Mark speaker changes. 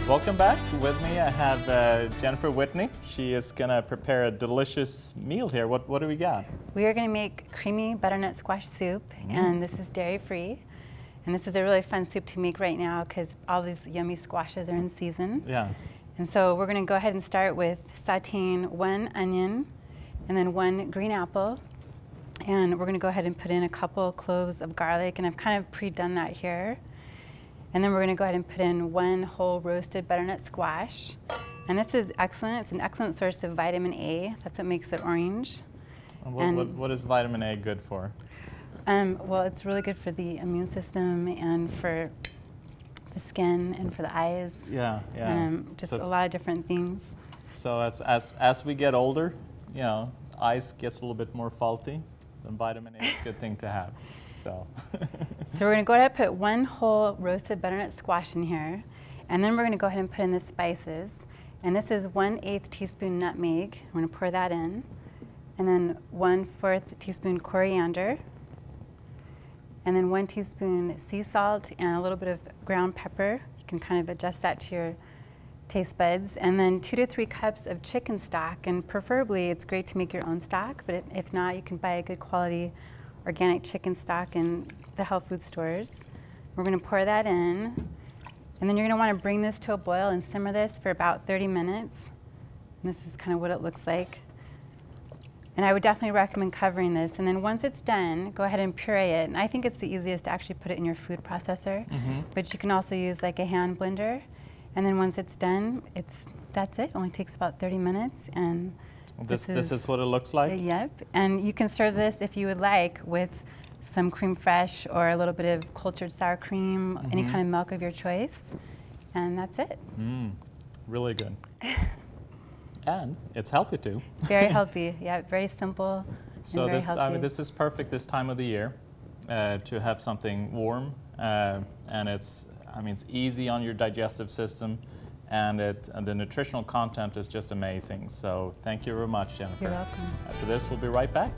Speaker 1: Welcome back. With me I have Jennifer Whitney. She is going to prepare a delicious meal here. What do we got?
Speaker 2: We are going to make creamy butternut squash soup, and this is dairy-free. And this is a really fun soup to make right now because all these yummy squashes are in season.
Speaker 1: Yeah.
Speaker 2: And so we're going to go ahead and start with sauteing 1 onion and then 1 green apple. And we're going to go ahead and put in a couple cloves of garlic, and I've kind of pre-done that here. And then we're going to go ahead and put in 1 whole roasted butternut squash. And this is excellent. It's an excellent source of vitamin A. That's what makes it orange.
Speaker 1: What is vitamin A good for?
Speaker 2: Well, it's really good for the immune system and for the skin and for the eyes.
Speaker 1: Yeah, yeah.
Speaker 2: And just a lot of different things.
Speaker 1: So as we get older, you know, eyes gets a little bit more faulty, then vitamin A is a good thing to have. So
Speaker 2: we're going to go ahead and put 1 whole roasted butternut squash in here, and then we're going to go ahead and put in the spices. And this is 1/8 teaspoon nutmeg. We're going to pour that in, and then 1/4 teaspoon coriander, and then 1 teaspoon sea salt and a little bit of ground pepper. You can kind of adjust that to your taste buds, and then 2 to 3 cups of chicken stock. And preferably, it's great to make your own stock, but if not, you can buy a good quality organic chicken stock in the health food stores. We're going to pour that in, and then you're going to want to bring this to a boil and simmer this for about 30 minutes. And this is kind of what it looks like. And I would definitely recommend covering this. And then once it's done, go ahead and puree it. And I think it's the easiest to actually put it in your food processor, but you can also use like a hand blender. And then once it's done, that's it. It only takes about 30 minutes. And
Speaker 1: this is what it looks like?
Speaker 2: Yep. And you can serve this, if you would like, with some creme fraiche or a little bit of cultured sour cream, any kind of milk of your choice. And that's it.
Speaker 1: Really good. And it's healthy too.
Speaker 2: Very healthy. Yeah, very simple.
Speaker 1: So
Speaker 2: and very healthy.
Speaker 1: This is perfect this time of the year to have something warm, and it's easy on your digestive system. And the nutritional content is just amazing. So thank you very much, Jennifer.
Speaker 2: You're welcome.
Speaker 1: After this, we'll be right back.